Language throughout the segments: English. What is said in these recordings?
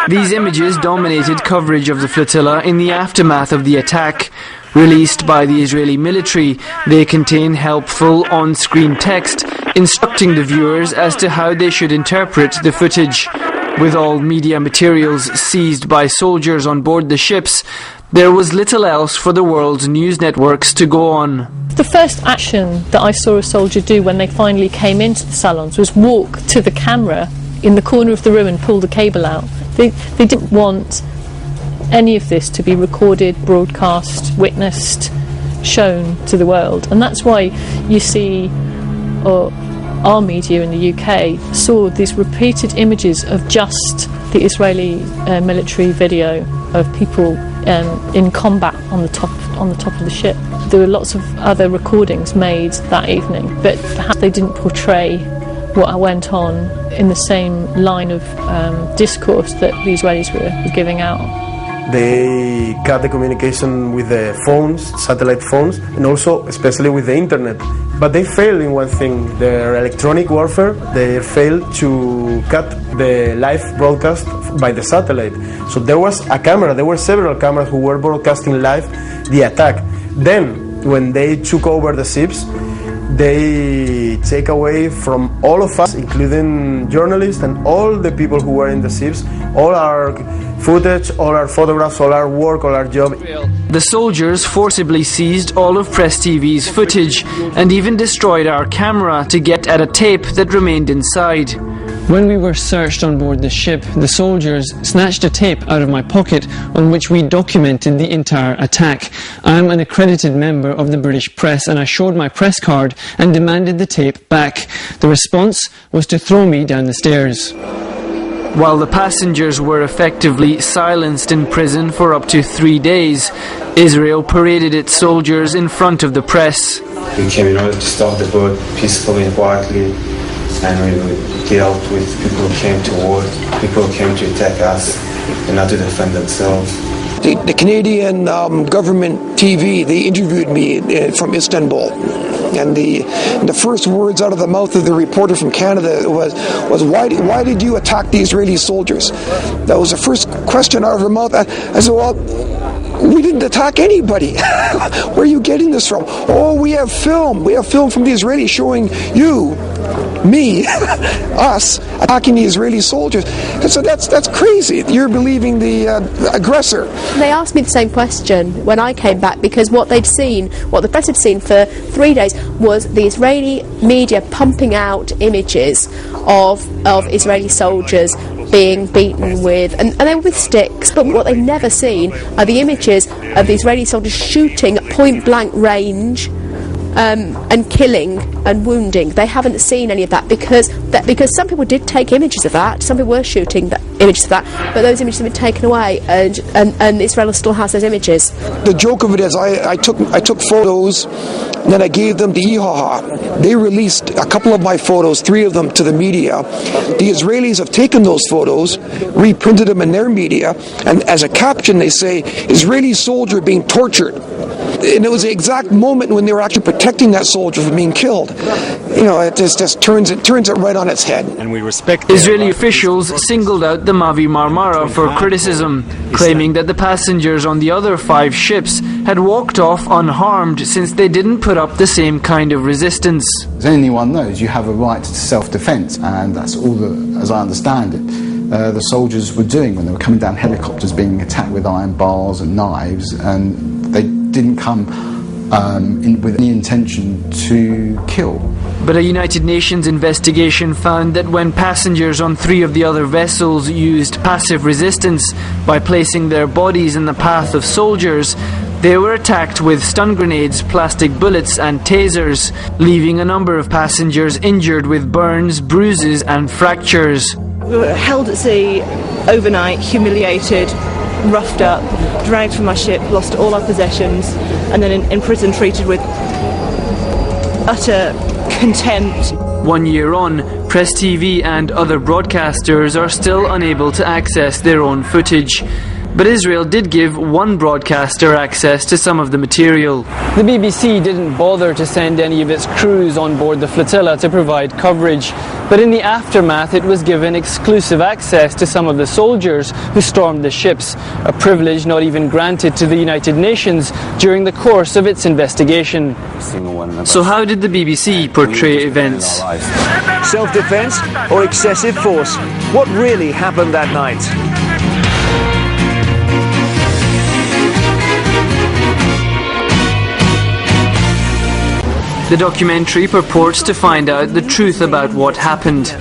These images dominated coverage of the flotilla in the aftermath of the attack. Released by the Israeli military, they contain helpful on-screen text instructing the viewers as to how they should interpret the footage. With all media materials seized by soldiers on board the ships, there was little else for the world's news networks to go on. The first action that I saw a soldier do when they finally came into the salons was walk to the camera in the corner of the room and pull the cable out. They didn't want any of this to be recorded, broadcast, witnessed, shown to the world. And that's why you see our media in the UK saw these repeated images of just the Israeli military video of people in combat on the top of the ship. There were lots of other recordings made that evening, but perhaps they didn't portray what went on in the same line of discourse that the Israelis were giving out. They cut the communication with the phones, satellite phones, and also especially with the internet. But they failed in one thing, their electronic warfare. They failed to cut the live broadcast by the satellite. So there was a camera, there were several cameras who were broadcasting live the attack. Then, when they took over the ships, they take away from all of us, including journalists and all the people who were in the ships, all our footage, all our photographs, all our work, all our job. The soldiers forcibly seized all of PressTV's footage and even destroyed our camera to get at a tape that remained inside. When we were searched on board the ship, the soldiers snatched a tape out of my pocket on which we documented the entire attack. I am an accredited member of the British press and I showed my press card and demanded the tape back. The response was to throw me down the stairs. While the passengers were effectively silenced in prison for up to 3 days, Israel paraded its soldiers in front of the press. We came in order to stop the boat peacefully and quietly, and we dealt with people who came to war, people who came to attack us and not to defend themselves. The Canadian government TV, they interviewed me from Istanbul. And the first words out of the mouth of the reporter from Canada was why did you attack the Israeli soldiers? That was the first question out of her mouth. I said, well, we didn't attack anybody. Where are you getting this from? Oh, we have film. We have film from the Israelis showing you, me, us, attacking the Israeli soldiers. And so that's crazy. You're believing the aggressor. They asked me the same question when I came back, because what they'd seen, what the press had seen for 3 days, was the Israeli media pumping out images of Israeli soldiers being beaten with, and they were with sticks, but what they've never seen are the images of the Israeli soldiers shooting at point blank range and killing and wounding. They haven't seen any of that because some people did take images of that, some people were shooting images of that, but those images have been taken away, and Israel still has those images. The joke of it is I took photos, and then I gave them to IHAHA. They released a couple of my photos, 3 of them, to the media. The Israelis have taken those photos, reprinted them in their media, and as a caption they say, Israeli soldier being tortured. And it was the exact moment when they were actually protecting that soldier from being killed. You know, it just turns it right on its head. And we respect Israeli officials singled out the Mavi Marmara for criticism, claiming that the passengers on the other 5 ships had walked off unharmed since they didn't put up the same kind of resistance. As anyone knows, you have a right to self-defense, and that's all that, as I understand it, the soldiers were doing when they were coming down helicopters being attacked with iron bars and knives, and they didn't come with any intention to kill. But a United Nations investigation found that when passengers on 3 of the other vessels used passive resistance by placing their bodies in the path of soldiers, they were attacked with stun grenades, plastic bullets and tasers, leaving a number of passengers injured with burns, bruises and fractures. We were held at sea overnight, humiliated, roughed up, dragged from our ship, lost all our possessions, and then in prison treated with utter contempt. 1 year on, PressTV and other broadcasters are still unable to access their own footage. But Israel did give one broadcaster access to some of the material. The BBC didn't bother to send any of its crews on board the flotilla to provide coverage, But in the aftermath, it was given exclusive access to some of the soldiers who stormed the ships, a privilege not even granted to the United Nations during the course of its investigation. So how did the BBC portray events? Self-defense or excessive force? What really happened that night? The documentary purports to find out the truth about what happened,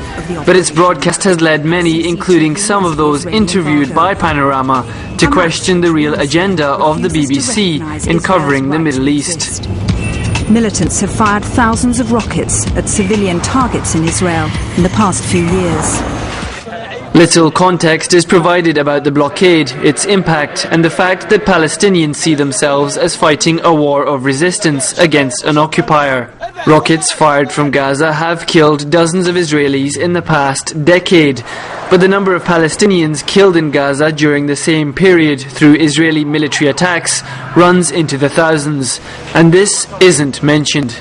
but its broadcast has led many, including some of those interviewed by Panorama, to question the real agenda of the BBC in covering the Middle East. Militants have fired thousands of rockets at civilian targets in Israel in the past few years. Little context is provided about the blockade, its impact, and the fact that Palestinians see themselves as fighting a war of resistance against an occupier. Rockets fired from Gaza have killed dozens of Israelis in the past decade, but the number of Palestinians killed in Gaza during the same period through Israeli military attacks runs into the thousands, and this isn't mentioned.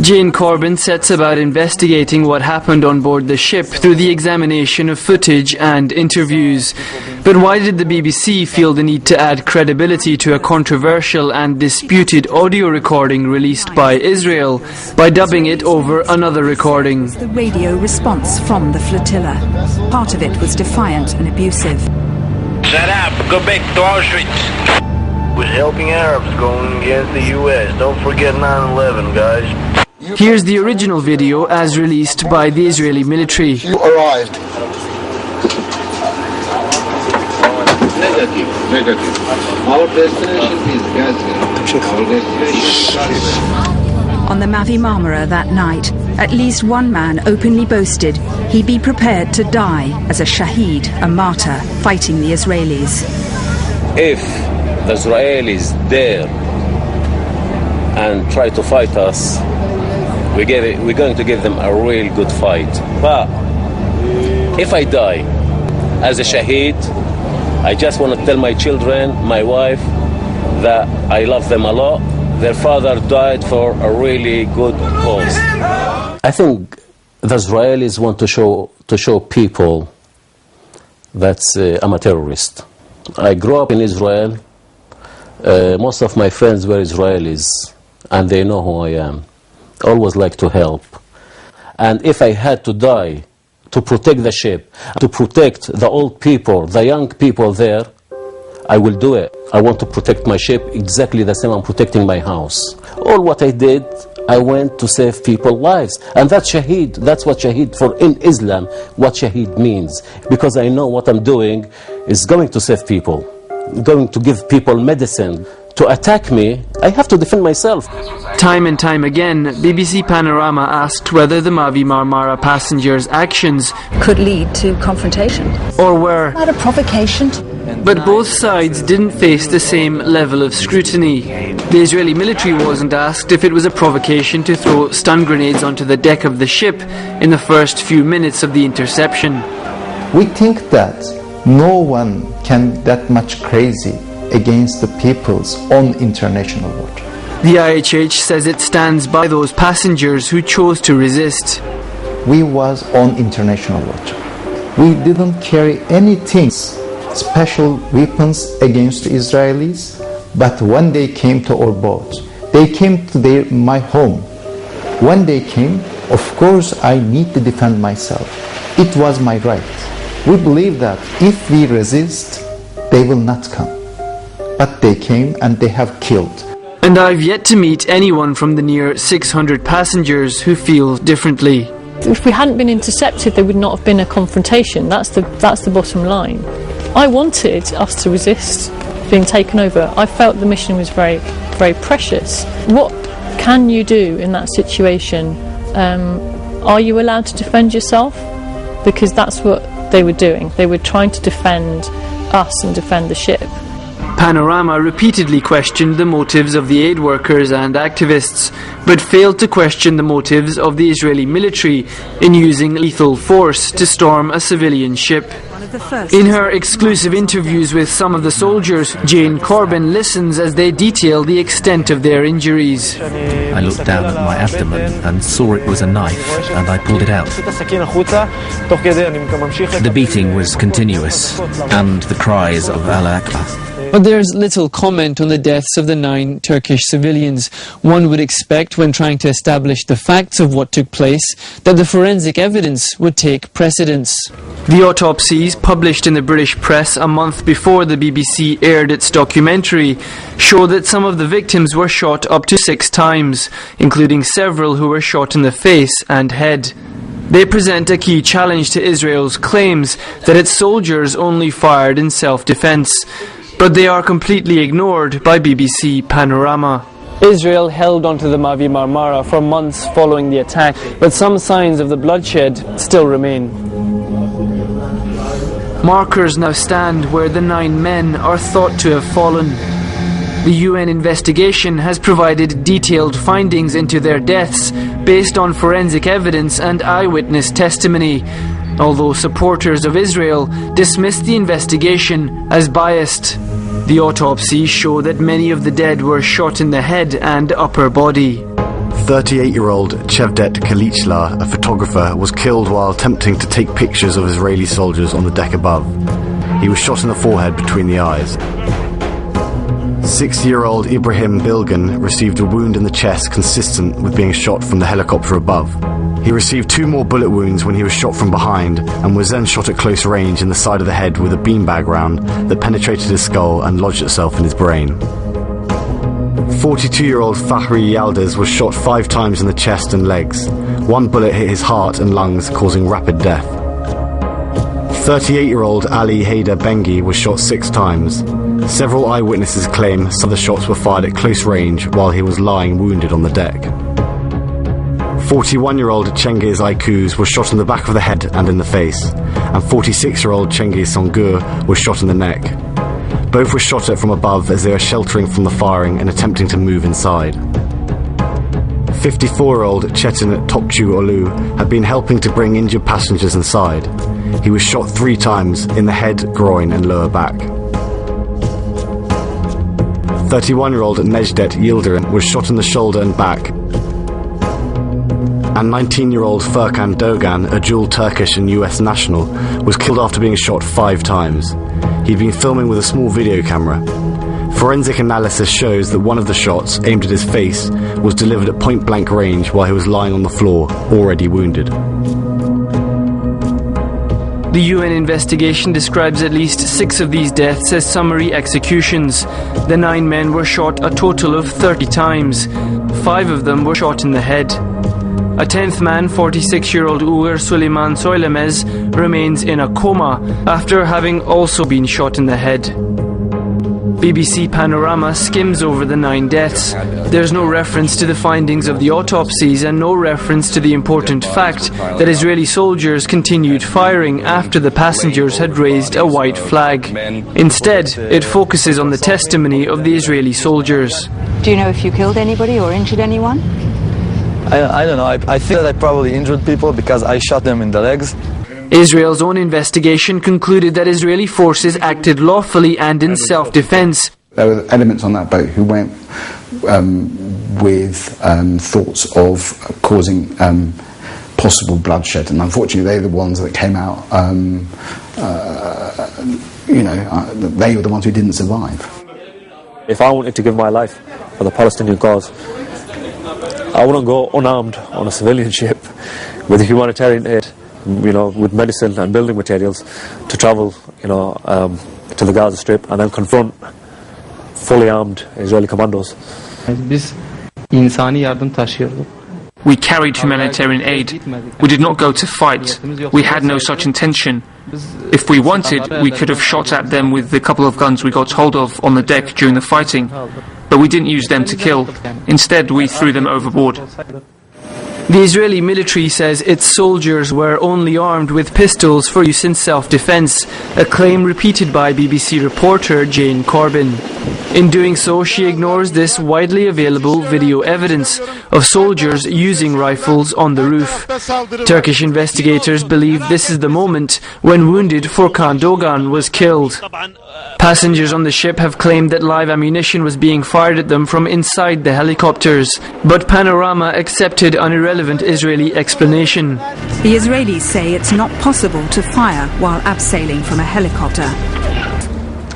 Jane Corbin sets about investigating what happened on board the ship through the examination of footage and interviews. But why did the BBC feel the need to add credibility to a controversial and disputed audio recording released by Israel by dubbing it over another recording? The radio response from the flotilla. Part of it was defiant and abusive. Shut up, go back to Auschwitz. Was helping Arabs going against the US. Don't forget 9/11, guys. Here's the original video as released by the Israeli military. You arrived. Negative. Our destination is Gaza. On the Mavi Marmara that night, at least one man openly boasted he'd be prepared to die as a shaheed, a martyr, fighting the Israelis. If the Israelis dare and try to fight us, we're going to give them a real good fight. But if I die as a shaheed, I just want to tell my children, my wife, that I love them a lot. Their father died for a really good cause. I think the Israelis want to show people that I'm a terrorist. I grew up in Israel. Most of my friends were Israelis, and they know who I am. I always like to help. And if I had to die to protect the ship, to protect the old people, the young people there, I will do it. I want to protect my ship exactly the same I'm protecting my house. All what I did, I went to save people's lives. And that's shaheed. That's what shaheed for in Islam, what shaheed means. Because I know what I'm doing is going to save people. Going to give people medicine. To attack me, I have to defend myself. Time and time again, BBC Panorama asked whether the Mavi Marmara passengers' actions could lead to confrontation. Or were Not a provocation. But both sides didn't face the same level of scrutiny. The Israeli military wasn't asked if it was a provocation to throw stun grenades onto the deck of the ship in the first few minutes of the interception. We think that no one can that much crazy against the peoples on international water. The IHH says it stands by those passengers who chose to resist. We was on international water. We didn't carry anything, special weapons against the Israelis, but when they came to our boat, they came to my home. When they came, of course I need to defend myself. It was my right. We believe that if we resist, they will not come. But they came and they have killed. And I've yet to meet anyone from the near 600 passengers who feel differently. If we hadn't been intercepted, there would not have been a confrontation. That's the bottom line. I wanted us to resist being taken over. I felt the mission was very, very precious. What can you do in that situation? Are you allowed to defend yourself? Because that's what they were doing. They were trying to defend us and defend the ship. Panorama repeatedly questioned the motives of the aid workers and activists, but failed to question the motives of the Israeli military in using lethal force to storm a civilian ship. one of the first. In her exclusive interviews with some of the soldiers, Jane Corbin listens as they detail the extent of their injuries. I looked down at my abdomen and saw it was a knife, and I pulled it out. The beating was continuous, and the cries of Allah Akbar. But there's little comment on the deaths of the 9 Turkish civilians. One would expect, when trying to establish the facts of what took place, that the forensic evidence would take precedence. The autopsies, published in the British press a month before the BBC aired its documentary, show that some of the victims were shot up to 6 times, including several who were shot in the face and head. They present a key challenge to Israel's claims that its soldiers only fired in self-defense. But they are completely ignored by BBC Panorama. Israel held onto the Mavi Marmara for months following the attack, but some signs of the bloodshed still remain. Markers now stand where the 9 men are thought to have fallen. The UN investigation has provided detailed findings into their deaths based on forensic evidence and eyewitness testimony, although supporters of Israel dismissed the investigation as biased. The autopsies show that many of the dead were shot in the head and upper body. 38-year-old Cevdet Kalichlar, a photographer, was killed while attempting to take pictures of Israeli soldiers on the deck above. He was shot in the forehead between the eyes. 60-year-old Ibrahim Bilgan received a wound in the chest consistent with being shot from the helicopter above. He received 2 more bullet wounds when he was shot from behind and was then shot at close range in the side of the head with a beanbag round that penetrated his skull and lodged itself in his brain. 42-year-old Fahri Yildiz was shot 5 times in the chest and legs. 1 bullet hit his heart and lungs, causing rapid death. 38-year-old Ali Haider Bengi was shot 6 times. Several eyewitnesses claim some of the shots were fired at close range while he was lying wounded on the deck. 41-year-old Cengiz Aykuz was shot in the back of the head and in the face, and 46-year-old Cengiz Songur was shot in the neck. Both were shot at from above as they were sheltering from the firing and attempting to move inside. 54-year-old Chetin Topçu Olu had been helping to bring injured passengers inside. He was shot 3 times in the head, groin and lower back. 31-year-old Necdet Yildirim was shot in the shoulder and back. And 19-year-old Furkan Dogan, a dual Turkish and US national, was killed after being shot 5 times. He'd been filming with a small video camera. Forensic analysis shows that one of the shots, aimed at his face, was delivered at point-blank range while he was lying on the floor, already wounded. The UN investigation describes at least 6 of these deaths as summary executions. The 9 men were shot a total of 30 times. 5 of them were shot in the head. A 10th man, 46-year-old Uğur Süleyman Söylemez, remains in a coma after having also been shot in the head. BBC Panorama skims over the 9 deaths. There's no reference to the findings of the autopsies and no reference to the important fact that Israeli soldiers continued firing after the passengers had raised a white flag. Instead, it focuses on the testimony of the Israeli soldiers. Do you know if you killed anybody or injured anyone? I don't know. I think that I probably injured people because I shot them in the legs. Israel's own investigation concluded that Israeli forces acted lawfully and in self-defense. There were elements on that boat who went with thoughts of causing possible bloodshed, and unfortunately they're the ones that came out, they were the ones who didn't survive. If I wanted to give my life for the Palestinian cause, I wouldn't go unarmed on a civilian ship with humanitarian aid, with medicine and building materials to travel, to the Gaza Strip and then confront fully armed Israeli commandos. We carried humanitarian aid. We did not go to fight. We had no such intention. If we wanted, we could have shot at them with the couple of guns we got hold of on the deck during the fighting, but we didn't use them to kill. Instead, we threw them overboard. The Israeli military says its soldiers were only armed with pistols for use in self-defense, a claim repeated by BBC reporter Jane Corbin. In doing so, she ignores this widely available video evidence of soldiers using rifles on the roof. Turkish investigators believe this is the moment when wounded Furkan Dogan was killed. Passengers on the ship have claimed that live ammunition was being fired at them from inside the helicopters, but Panorama accepted an irrelevant Israeli explanation. The Israelis say it's not possible to fire while abseiling from a helicopter.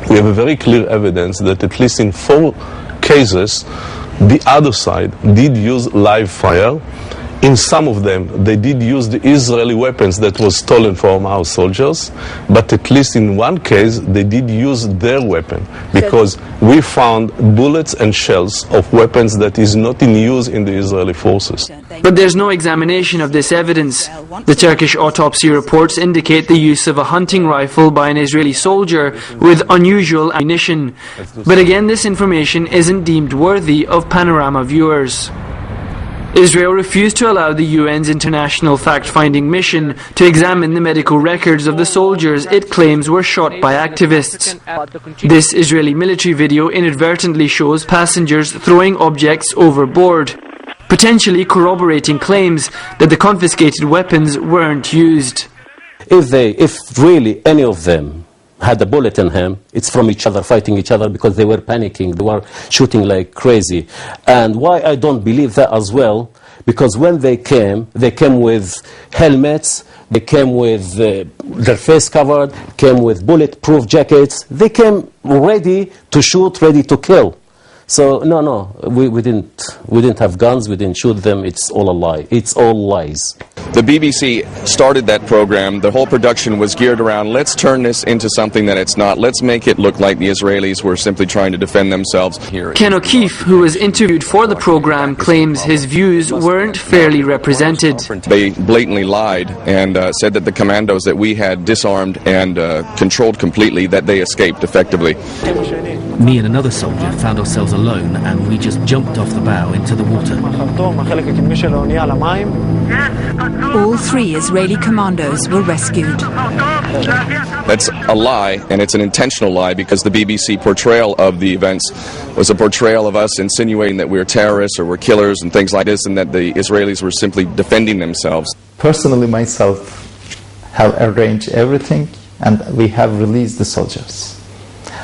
We have a very clear evidence that at least in 4 cases, the other side did use live fire. In some of them, they did use the Israeli weapons that was stolen from our soldiers, but at least in 1 case, they did use their weapon, because we found bullets and shells of weapons that is not in use in the Israeli forces. But there's no examination of this evidence. The Turkish autopsy reports indicate the use of a hunting rifle by an Israeli soldier with unusual ammunition. But again, this information isn't deemed worthy of Panorama viewers. Israel refused to allow the UN's international fact-finding mission to examine the medical records of the soldiers it claims were shot by activists. This Israeli military video inadvertently shows passengers throwing objects overboard, potentially corroborating claims that the confiscated weapons weren't used. If really any of them had a bullet in him, it's from each other, fighting each other, because they were panicking, they were shooting like crazy. And why I don't believe that as well, because when they came with helmets, they came with their face covered, came with bulletproof jackets, they came ready to shoot, ready to kill. So no, we didn't have guns, we didn't shoot them, it's all a lie, it's all lies. The BBC started that program. The whole production was geared around, let's turn this into something that it's not. Let's make it look like the Israelis were simply trying to defend themselves. Ken O'Keefe, who was interviewed for the program, claims his views weren't fairly represented. They blatantly lied and said that the commandos that we had disarmed and controlled completely, that they escaped effectively. Me and another soldier found ourselves alone, and we just jumped off the bow into the water. All 3 Israeli commandos were rescued. That's a lie, and it's an intentional lie, because the BBC portrayal of the events was a portrayal of us insinuating that we're terrorists or we're killers and things like this, and that the Israelis were simply defending themselves. Personally, myself have arranged everything, and we have released the soldiers.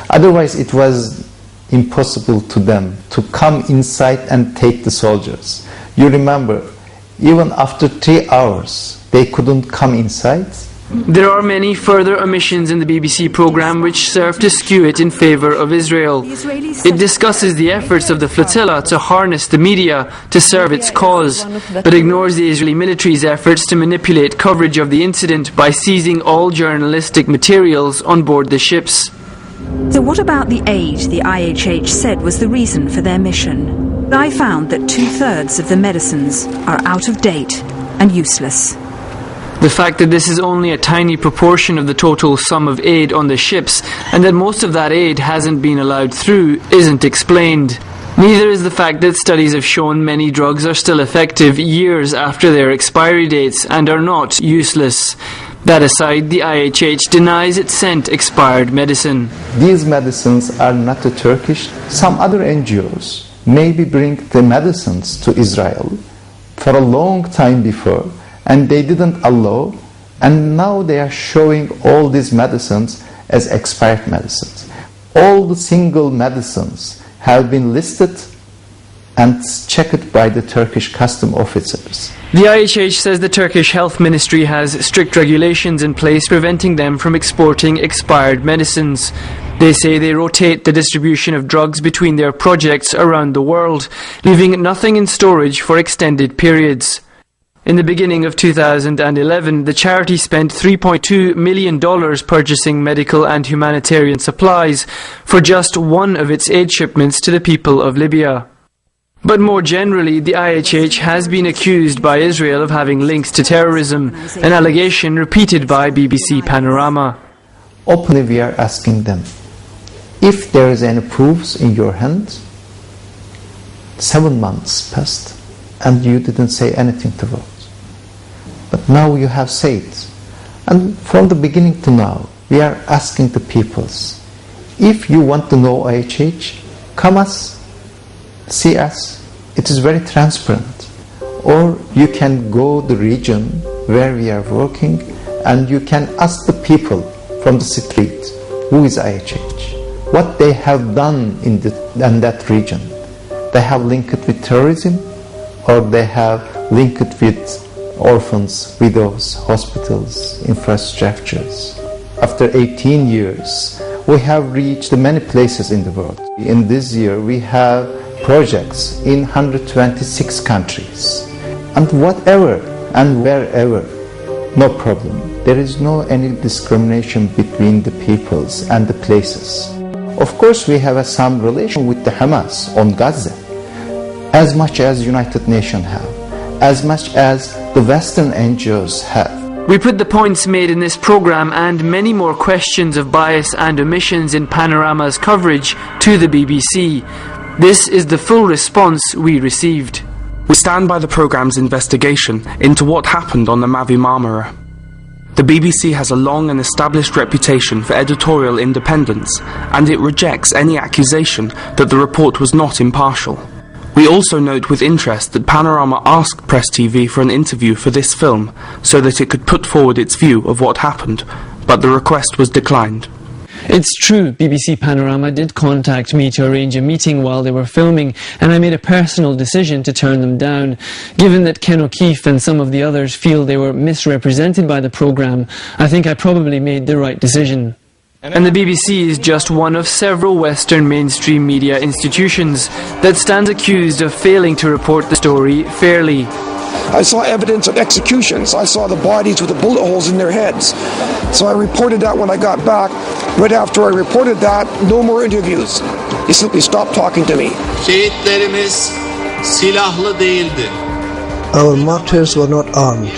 Otherwise, it was impossible to them to come inside and take the soldiers. You remember, even after 3 hours, they couldn't come inside. There are many further omissions in the BBC programme which serve to skew it in favour of Israel. It discusses the efforts of the flotilla to harness the media to serve its cause, but ignores the Israeli military's efforts to manipulate coverage of the incident by seizing all journalistic materials on board the ships. So what about the aid the IHH said was the reason for their mission? I found that 2/3 of the medicines are out of date and useless. The fact that this is only a tiny proportion of the total sum of aid on the ships, and that most of that aid hasn't been allowed through, isn't explained. Neither is the fact that studies have shown many drugs are still effective years after their expiry dates and are not useless. That aside, the IHH denies it sent expired medicine. These medicines are not Turkish. Some other NGOs maybe bring the medicines to Israel for a long time before, and they didn't allow, and now they are showing all these medicines as expired medicines. All the single medicines have been listed and checked by the Turkish custom officers. The IHH says the Turkish Health Ministry has strict regulations in place preventing them from exporting expired medicines. They say they rotate the distribution of drugs between their projects around the world, leaving nothing in storage for extended periods. In the beginning of 2011, the charity spent $3.2 million purchasing medical and humanitarian supplies for just one of its aid shipments to the people of Libya. But more generally, the IHH has been accused by Israel of having links to terrorism, an allegation repeated by BBC Panorama. Openly we are asking them, if there is any proofs in your hand, 7 months passed and you didn't say anything to us. But now you have said, and from the beginning to now, we are asking the peoples, If you want to know IHH, come us, see us. It is very transparent. Or you can go the region where we are working and you can ask the people from the street, who is IHH? What they have done in that region. They have linked it with terrorism, or they have linked it with orphans, widows, hospitals, infrastructures. After 18 years, we have reached many places in the world. In this year, we have projects in 126 countries. And whatever and wherever, no problem. There is no any discrimination between the peoples and the places. Of course, we have some relation with the Hamas on Gaza, as much as United Nations have, as much as the Western NGOs have. We put the points made in this program and many more questions of bias and omissions in Panorama's coverage to the BBC. This is the full response we received. We stand by the programme's investigation into what happened on the Mavi Marmara. The BBC has a long and established reputation for editorial independence, and it rejects any accusation that the report was not impartial. We also note with interest that Panorama asked PressTV for an interview for this film so that it could put forward its view of what happened, but the request was declined. It's true, BBC Panorama did contact me to arrange a meeting while they were filming, and I made a personal decision to turn them down. Given that Ken O'Keefe and some of the others feel they were misrepresented by the programme, I think I probably made the right decision. And the BBC is just one of several Western mainstream media institutions that stands accused of failing to report the story fairly. I saw evidence of executions. I saw the bodies with the bullet holes in their heads. So I reported that when I got back. Right after I reported that, no more interviews. He simply stopped talking to me. Şehitlerimiz silahlı değildi. Our martyrs were not armed.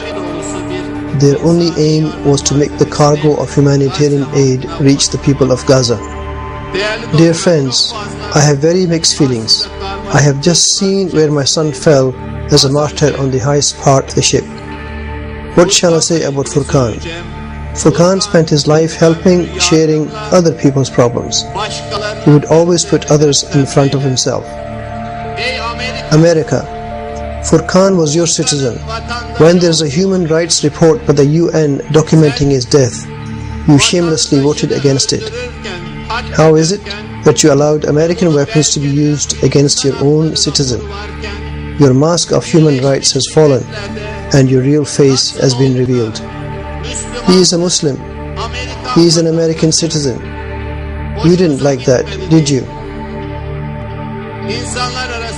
Their only aim was to make the cargo of humanitarian aid reach the people of Gaza. Dear friends, I have very mixed feelings. I have just seen where my son fell as a martyr on the highest part of the ship. What shall I say about Furkan? Furkan spent his life helping, sharing other people's problems. He would always put others in front of himself. America, Furkan was your citizen. When there is a human rights report by the UN documenting his death, you shamelessly voted against it. How is it that you allowed American weapons to be used against your own citizen? Your mask of human rights has fallen, and your real face has been revealed. He is a Muslim. He is an American citizen. You didn't like that, did you?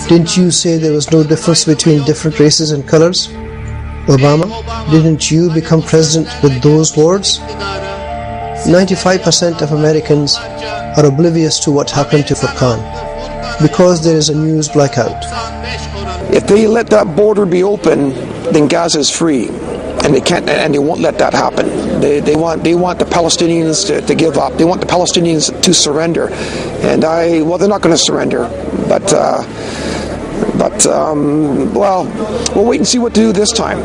Didn't you say there was no difference between different races and colors? Obama, didn't you become president with those words? 95% of Americans are oblivious to what happened to Furkan because there is a news blackout. If they let that border be open, then Gaza is free, and they can't, and they won't let that happen. They want the Palestinians to give up. They want the Palestinians to surrender, and well, they're not going to surrender, but well, we'll wait and see what to do this time.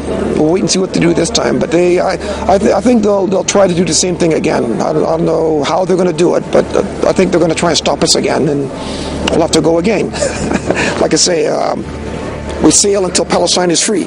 But I think they'll try to do the same thing again. I don't know how they're going to do it, but I think they're going to try and stop us again, and we'll have to go again. Like I say, we sail until Palestine is free.